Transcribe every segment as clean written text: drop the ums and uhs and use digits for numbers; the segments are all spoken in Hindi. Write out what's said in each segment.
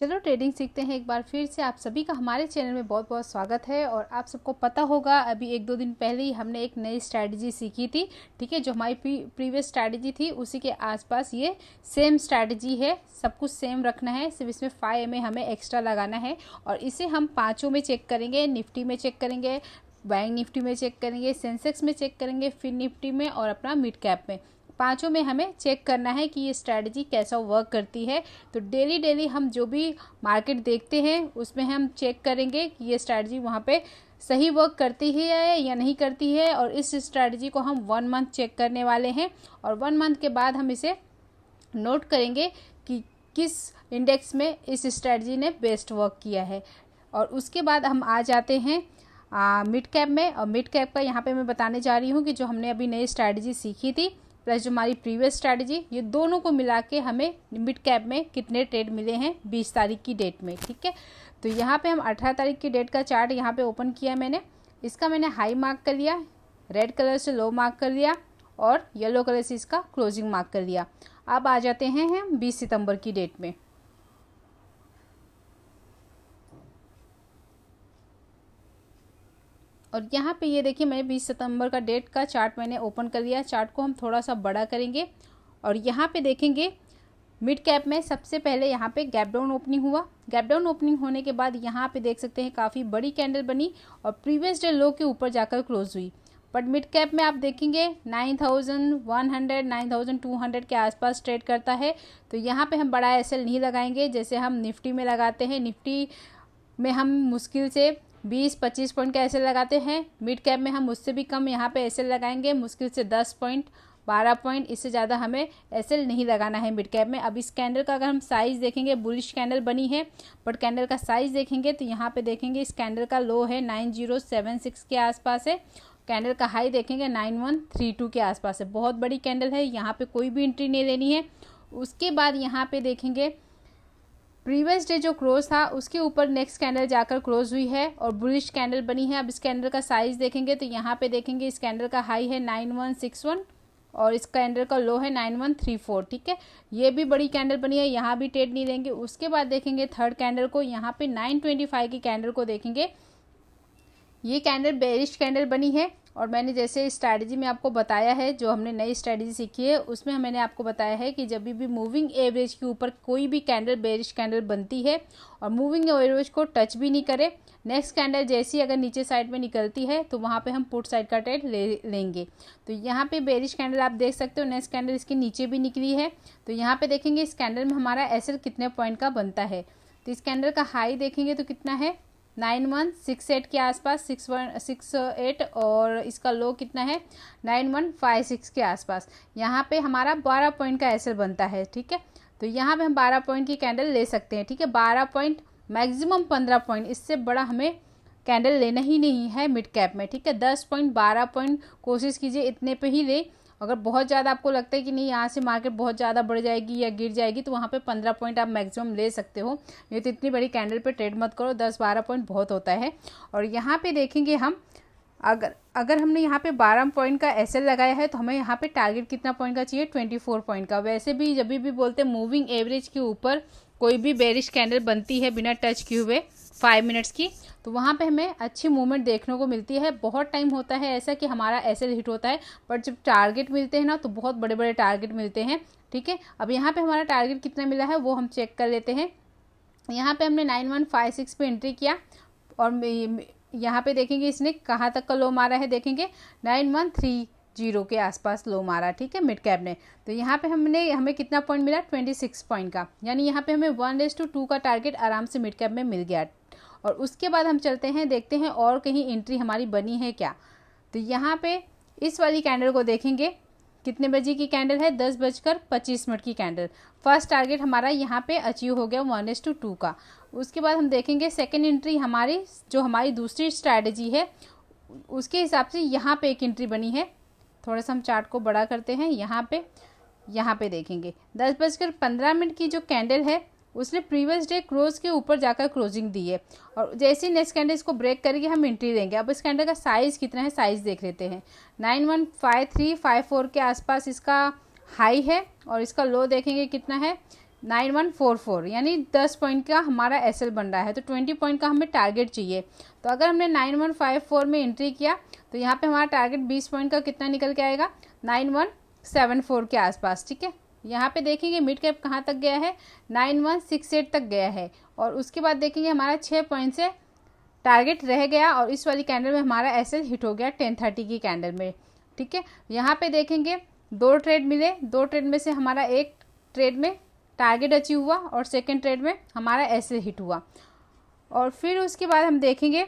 चलो ट्रेडिंग सीखते हैं। एक बार फिर से आप सभी का हमारे चैनल में बहुत बहुत स्वागत है। और आप सबको पता होगा अभी 1-2 दिन पहले ही हमने एक नई स्ट्रैटेजी सीखी थी, ठीक है। जो हमारी प्रीवियस स्ट्रैटेजी थी उसी के आसपास ये सेम स्ट्रैटेजी है। सब कुछ सेम रखना है, सिर्फ इसमें 5 MA हमें एक्स्ट्रा लगाना है। और इसे हम पाँचों में चेक करेंगे, निफ्टी में चेक करेंगे, बैंक निफ्टी में चेक करेंगे, सेंसेक्स में चेक करेंगे, फिर निफ्टी में और अपना मिड कैप में। पांचों में हमें चेक करना है कि ये स्ट्रैटेजी कैसा वर्क करती है। तो डेली हम जो भी मार्केट देखते हैं उसमें हम चेक करेंगे कि ये स्ट्रैटेजी वहाँ पे सही वर्क करती है या नहीं करती है। और इस स्ट्रैटेजी को हम 1 मंथ चेक करने वाले हैं और 1 मंथ के बाद हम इसे नोट करेंगे कि किस इंडेक्स में इस स्ट्रैटेजी ने बेस्ट वर्क किया है। और उसके बाद हम आ जाते हैं मिड कैप में। और मिड कैप का यहाँ पे मैं बताने जा रही हूँ कि जो हमने अभी नई स्ट्रैटेजी सीखी थी प्लस जो हमारी प्रीवियस स्ट्रैटेजी, ये दोनों को मिला के हमें मिड कैप में कितने ट्रेड मिले हैं 20 तारीख की डेट में, ठीक है। तो यहाँ पे हम 18 तारीख की डेट का चार्ट यहाँ पे ओपन किया मैंने। इसका मैंने हाई मार्क कर लिया, रेड कलर से लो मार्क कर लिया और येलो कलर से इसका क्लोजिंग मार्क कर लिया। अब आ जाते हैं हम 20 सितंबर की डेट में। और यहाँ पे ये देखिए मैंने 20 सितंबर का डेट का चार्ट मैंने ओपन कर लिया। चार्ट को हम थोड़ा सा बड़ा करेंगे और यहाँ पे देखेंगे मिड कैप में सबसे पहले यहाँ पे गैप डाउन ओपनिंग हुआ। गैप डाउन ओपनिंग होने के बाद यहाँ पे देख सकते हैं काफ़ी बड़ी कैंडल बनी और प्रीवियस डे लो के ऊपर जाकर क्लोज हुई। बट मिड कैप में आप देखेंगे 9100 9200 के आसपास ट्रेड करता है। तो यहाँ पे हम बड़ा एसएल नहीं लगाएंगे जैसे हम निफ्टी में लगाते हैं। निफ्टी में हम मुश्किल से 20-25 पॉइंट का एसएल लगाते हैं। मिड कैप में हम उससे भी कम यहाँ पे एसएल लगाएंगे, मुश्किल से 10 पॉइंट 12 पॉइंट, इससे ज़्यादा हमें एसएल नहीं लगाना है मिड कैप में। अब इस कैंडल का अगर हम साइज़ देखेंगे, बुलिश कैंडल बनी है बट कैंडल का साइज़ देखेंगे तो यहाँ पे देखेंगे इस कैंडल का लो है 9076 के आसपास है। कैंडल का हाई देखेंगे 9132 के आसपास है। बहुत बड़ी कैंडल है, यहाँ पे कोई भी एंट्री नहीं लेनी है। उसके बाद यहाँ पे देखेंगे प्रीवियस डे जो क्लोज था उसके ऊपर नेक्स्ट कैंडल जाकर क्लोज हुई है और बुलिश कैंडल बनी है। अब इस कैंडल का साइज देखेंगे तो यहाँ पे देखेंगे इस कैंडल का हाई है 9161 और इस कैंडल का लो है 9134, ठीक है। ये भी बड़ी कैंडल बनी है, यहाँ भी ट्रेड नहीं लेंगे। उसके बाद देखेंगे थर्ड कैंडल को, यहाँ पे 925 की कैंडल को देखेंगे। ये कैंडल बेरिश कैंडल बनी है और मैंने जैसे स्ट्रैटेजी में आपको बताया है, जो हमने नई स्ट्रैटेजी सीखी है उसमें मैंने आपको बताया है कि जब भी मूविंग एवरेज के ऊपर कोई भी कैंडल बेरिश कैंडल बनती है और मूविंग एवरेज को टच भी नहीं करे, नेक्स्ट कैंडल जैसी अगर नीचे साइड में निकलती है तो वहाँ पे हम पुट साइड का ट्रेड लेंगे। तो यहाँ पे बेरिश कैंडल आप देख सकते हो, नेक्स्ट कैंडल इसके नीचे भी निकली है। तो यहाँ पे देखेंगे इस कैंडल में हमारा एसएल कितने पॉइंट का बनता है। तो इस कैंडल का हाई देखेंगे तो कितना है 9168 के आसपास 6168 और इसका लो कितना है 9156 के आसपास। यहाँ पे हमारा 12 पॉइंट का एसएल बनता है, ठीक है। तो यहाँ पे हम 12 पॉइंट की कैंडल ले सकते हैं, ठीक है। 12 पॉइंट मैक्सिमम 15 पॉइंट, इससे बड़ा हमें कैंडल लेना ही नहीं है मिड कैप में, ठीक है। 10 पॉइंट 12 पॉइंट कोशिश कीजिए इतने पे ही ले। अगर बहुत ज़्यादा आपको लगता है कि नहीं यहाँ से मार्केट बहुत ज़्यादा बढ़ जाएगी या गिर जाएगी तो वहाँ पे 15 पॉइंट आप मैक्सिमम ले सकते हो। ये तो इतनी बड़ी कैंडल पे ट्रेड मत करो, 10-12 पॉइंट बहुत होता है। और यहाँ पे देखेंगे हम अगर हमने यहाँ पे 12 पॉइंट का एसएल लगाया है तो हमें यहाँ पे टारगेट कितना पॉइंट का चाहिए 24 पॉइंट का। वैसे भी जब भी बोलते हैं मूविंग एवरेज के ऊपर कोई भी बेरिश कैंडल बनती है बिना टच किए हुए 5 मिनट्स की, तो वहाँ पे हमें अच्छी मूवमेंट देखने को मिलती है। बहुत टाइम होता है ऐसा कि हमारा एसएल हिट होता है बट जब टारगेट मिलते हैं ना तो बहुत बड़े बड़े टारगेट मिलते हैं, ठीक है। अब यहाँ पे हमारा टारगेट कितना मिला है वो हम चेक कर लेते हैं। यहाँ पे हमने 9156 पे एंट्री किया और यहाँ पे देखेंगे इसने कहाँ तक का लो मारा है, देखेंगे 9130 के आसपास लो मारा, ठीक है, मिड कैप ने। तो यहाँ पे हमें कितना पॉइंट मिला 26 पॉइंट का, यानी यहाँ पे हमें 1:2 का टारगेट आराम से मिड कैप में मिल गया। और उसके बाद हम चलते हैं, देखते हैं और कहीं एंट्री हमारी बनी है क्या। तो यहाँ पे इस वाली कैंडल को देखेंगे, कितने बजे की कैंडल है 10:25 की कैंडल। फर्स्ट टारगेट हमारा यहाँ पे अचीव हो गया 1:2 का। उसके बाद हम देखेंगे सेकेंड एंट्री हमारी, जो हमारी दूसरी स्ट्रैटेजी है उसके हिसाब से यहाँ पे एक एंट्री बनी है। थोड़ा सा हम चार्ट को बड़ा करते हैं। यहाँ पे देखेंगे 10:15 की जो कैंडल है उसने प्रीवियस डे क्लोज के ऊपर जाकर क्लोजिंग दी है और जैसे ही नेक्स्ट कैंडल इसको ब्रेक करेगी हम एंट्री लेंगे। अब इस कैंडल का साइज़ कितना है, साइज़ देख लेते हैं। 915354 के आसपास इसका हाई है और इसका लो देखेंगे कितना है 9144 यानी 10 पॉइंट का हमारा एसएल बन रहा है, तो 20 पॉइंट का हमें टारगेट चाहिए। तो अगर हमने 9154 में एंट्री किया तो यहाँ पे हमारा टारगेट 20 पॉइंट का कितना निकल के आएगा, 9174 के आसपास। ठीक है, यहाँ पे देखेंगे मिड कैप कहाँ तक गया है, 9168 तक गया है। और उसके बाद देखेंगे हमारा 6 पॉइंट से टारगेट रह गया और इस वाली कैंडल में हमारा एसएल हिट हो गया 1030 की कैंडल में। ठीक है, यहाँ पे देखेंगे 2 ट्रेड मिले, 2 ट्रेड में से हमारा एक ट्रेड में टारगेट अचीव हुआ और सेकंड ट्रेड में हमारा एसएल हिट हुआ। और फिर उसके बाद हम देखेंगे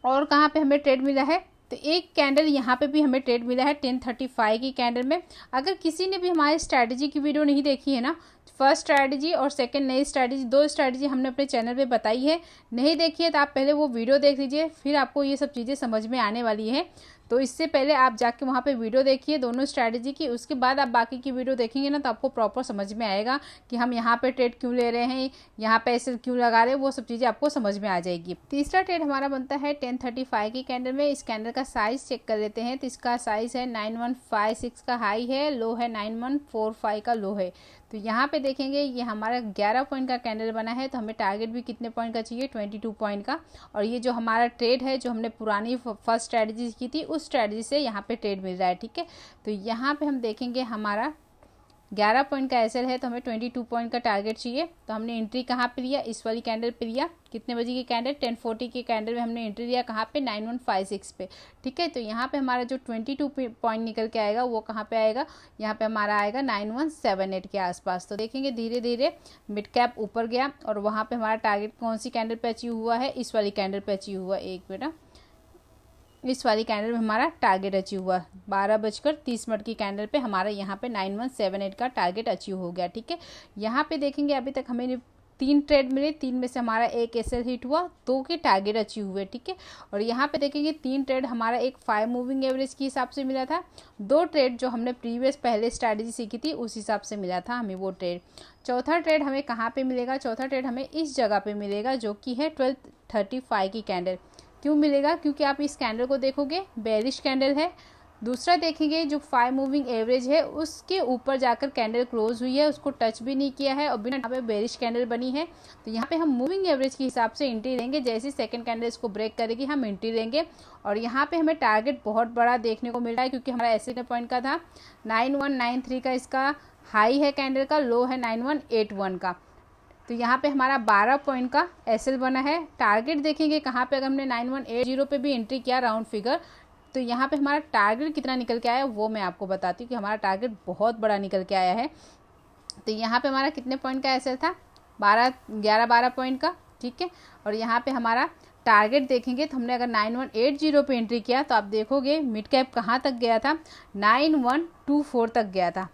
और कहाँ पे हमें ट्रेड मिला है, तो एक कैंडल यहाँ पे भी हमें ट्रेड मिला है 1035 की कैंडल में। अगर किसी ने भी हमारी स्ट्रैटेजी की वीडियो नहीं देखी है ना, फर्स्ट स्ट्रैटेजी और सेकंड नई स्ट्रैटेजी, 2 स्ट्रैटेजी हमने अपने चैनल पे बताई है, नहीं देखी है तो आप पहले वो वीडियो देख लीजिए, फिर आपको ये सब चीज़ें समझ में आने वाली है। तो इससे पहले आप जाके वहाँ पे वीडियो देखिए दोनों स्ट्रैटेजी की, उसके बाद आप बाकी की वीडियो देखेंगे ना तो आपको प्रॉपर समझ में आएगा कि हम यहाँ पे ट्रेड क्यों ले रहे हैं, यहाँ पे एसएल क्यों लगा रहे हैं, वो सब चीज़ें आपको समझ में आ जाएगी। तीसरा ट्रेड हमारा बनता है 1035 की कैंडल में। इस कैंडल का साइज़ चेक कर लेते हैं, तो इसका साइज़ है 9156 का हाई है, लो है 9145 का लो है। तो यहाँ पे देखेंगे ये हमारा 11 पॉइंट का कैंडल बना है, तो हमें टारगेट भी कितने पॉइंट का चाहिए, 22 पॉइंट का। और ये जो हमारा ट्रेड है जो हमने पुरानी फर्स्ट स्ट्रैटेजी की थी उस स्ट्रैटेजी से यहाँ पे ट्रेड मिल रहा है। ठीक है, तो यहाँ पे हम देखेंगे हमारा 11 पॉइंट का एसएल है, तो हमें 22 पॉइंट का टारगेट चाहिए। तो हमने एंट्री कहाँ पे लिया, इस वाली कैंडल पे लिया। कितने बजे की कैंडल, 1040 की कैंडल में हमने एंट्री लिया, कहाँ पे, 9156 पे। ठीक है, तो यहाँ पे हमारा जो 22 पॉइंट निकल के आएगा वो कहाँ पे आएगा, यहाँ पे हमारा आएगा 9178 के आसपास। तो देखेंगे धीरे धीरे मिड कैप ऊपर गया और वहाँ पे हमारा टारगेट कौन सी कैंडल पे अचीव हुआ है, इस वाली कैंडल पे अचीव हुआ। एक मिनट, इस वाली कैंडल में हमारा टारगेट अचीव हुआ 12:30 की कैंडल पे हमारा यहाँ पे 9178 का टारगेट अचीव हो गया। ठीक है, यहाँ पे देखेंगे अभी तक हमें 3 ट्रेड मिले, 3 में से हमारा एक एसएल हिट हुआ, 2 के टारगेट अचीव हुए। ठीक है, और यहाँ पे देखेंगे 3 ट्रेड हमारा एक 5 मूविंग एवरेज के हिसाब से मिला था, 2 ट्रेड जो हमने प्रीवियस पहले स्ट्रैटेजी सीखी थी उस हिसाब से मिला था हमें वो ट्रेड। चौथा ट्रेड हमें कहाँ पे मिलेगा, चौथा ट्रेड हमें इस जगह पे मिलेगा जो कि है 1235 की कैंडल। क्यों मिलेगा, क्योंकि आप इस कैंडल को देखोगे बेरिश कैंडल है। दूसरा देखेंगे जो 5 मूविंग एवरेज है उसके ऊपर जाकर कैंडल क्लोज हुई है, उसको टच भी नहीं किया है और बिना यहाँ पे बेरिश कैंडल बनी है। तो यहाँ पे हम मूविंग एवरेज के हिसाब से एंट्री लेंगे, जैसे सेकंड कैंडल इसको ब्रेक करेगी हम एंट्री लेंगे। और यहाँ पे हमें टारगेट बहुत बड़ा देखने को मिल रहा है, क्योंकि हमारा एसएल पॉइंट का था 9193 का, इसका हाई है कैंडल का, लो है 9181 का। तो यहाँ पे हमारा 12 पॉइंट का एसएल बना है। टारगेट देखेंगे कहाँ पे, अगर हमने 9180 पे भी एंट्री किया राउंड फिगर, तो यहाँ पे हमारा टारगेट कितना निकल के आया वो मैं आपको बताती हूँ कि हमारा टारगेट बहुत बड़ा निकल के आया है। तो यहाँ पे हमारा कितने पॉइंट का एसएल था, 12 पॉइंट का। ठीक है, और यहाँ पे हमारा टारगेट देखेंगे तो हमने अगर 9180 पे एंट्री किया तो आप देखोगे मिड कैप कहाँ तक गया था, 9124 तक गया था,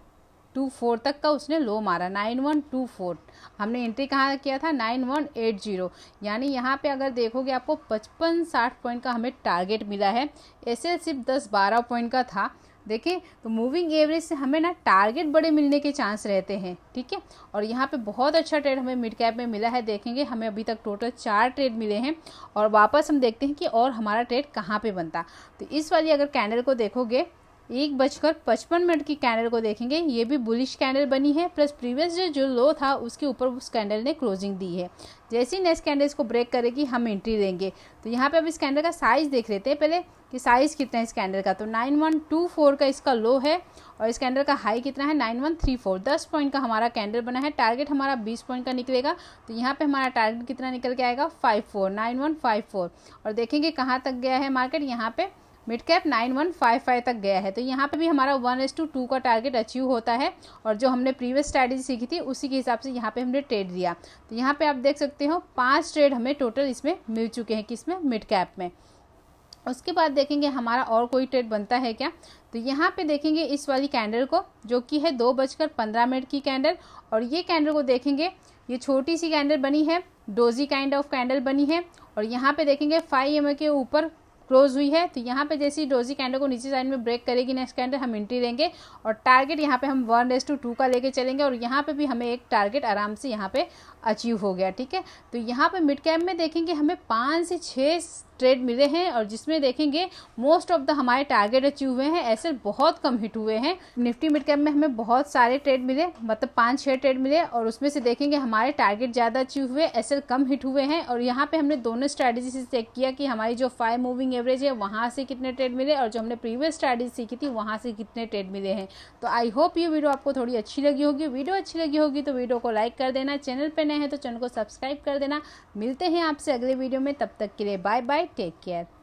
24 तक का उसने लो मारा, 9124। हमने एंट्री कहाँ किया था, 9180। यानी यहाँ पे अगर देखोगे आपको 55-60 पॉइंट का हमें टारगेट मिला है, ऐसे सिर्फ 10-12 पॉइंट का था। देखें तो मूविंग एवरेज से हमें ना टारगेट बड़े मिलने के चांस रहते हैं। ठीक है, और यहाँ पे बहुत अच्छा ट्रेड हमें मिड कैप में मिला है। देखेंगे हमें अभी तक टोटल 4 ट्रेड मिले हैं और वापस हम देखते हैं कि और हमारा ट्रेड कहाँ पे बनता। तो इस वाली अगर कैंडल को देखोगे 1:55 की कैंडल को देखेंगे, ये भी बुलिश कैंडल बनी है, प्लस प्रीवियस जो लो था उसके ऊपर उस कैंडल ने क्लोजिंग दी है। जैसे ही नेक्स्ट कैंडल इसको ब्रेक करेगी हम एंट्री लेंगे। तो यहाँ पे अब इस कैंडल का साइज़ देख लेते हैं पहले कि साइज़ कितना है इस कैंडल का। तो 9124 का इसका लो है और इस कैंडल का हाई कितना है, 9134। 10 पॉइंट का हमारा कैंडल बना है, टारगेट हमारा 20 पॉइंट का निकलेगा। तो यहाँ पे हमारा टारगेट कितना निकल के आएगा, 9154। और देखेंगे कहाँ तक गया है मार्केट, यहाँ पे मिड कैप 9155 तक गया है। तो यहाँ पे भी हमारा 1:2 का टारगेट अचीव होता है और जो हमने प्रीवियस स्ट्रैटेजी सीखी थी उसी के हिसाब से यहाँ पे हमने ट्रेड लिया। तो यहाँ पे आप देख सकते हो 5 ट्रेड हमें टोटल इसमें मिल चुके हैं, किसमें, मिड कैप में। उसके बाद देखेंगे हमारा और कोई ट्रेड बनता है क्या। तो यहाँ पे देखेंगे इस वाली कैंडल को जो कि है 2:15 की कैंडल, और ये कैंडल को देखेंगे ये छोटी सी कैंडल बनी है, डोजी काइंड ऑफ कैंडल बनी है और यहाँ पे देखेंगे 5 EMA के ऊपर क्लोज हुई है। तो यहाँ पे जैसे ही डोजी कैंडल को नीचे साइड में ब्रेक करेगी नेक्स्ट कैंडल, हम एंट्री लेंगे और टारगेट यहाँ पे हम 1:2 का लेके चलेंगे और यहाँ पे भी हमें एक टारगेट आराम से यहाँ पे अचीव हो गया। ठीक है, तो यहाँ पे मिड कैप में देखेंगे हमें 5 से 6 ट्रेड मिले हैं और जिसमें देखेंगे मोस्ट ऑफ द हमारे टारगेट अचीव हुए हैं, ऐसे बहुत कम हिट हुए हैं। निफ्टी मिड कैप में हमें बहुत सारे ट्रेड मिले, मतलब 5-6 ट्रेड मिले और उसमें से देखेंगे हमारे टारगेट ज़्यादा अचीव हुए, ऐसे कम हिट हुए हैं। और यहाँ पे हमने दोनों स्ट्रैटेजी से चेक किया कि हमारी जो 5 मूविंग एवरेज है वहाँ से कितने ट्रेड मिले और जो हमने प्रीवियस स्ट्रैटेजी सीखी थी वहाँ से कितने ट्रेड मिले हैं। तो आई होप ये वीडियो आपको थोड़ी अच्छी लगी होगी। वीडियो अच्छी लगी होगी तो वीडियो को लाइक कर देना, चैनल पर नए हैं तो चैनल को सब्सक्राइब कर देना। मिलते हैं आपसे अगले वीडियो में, तब तक के लिए बाय बाय, टेक केयर।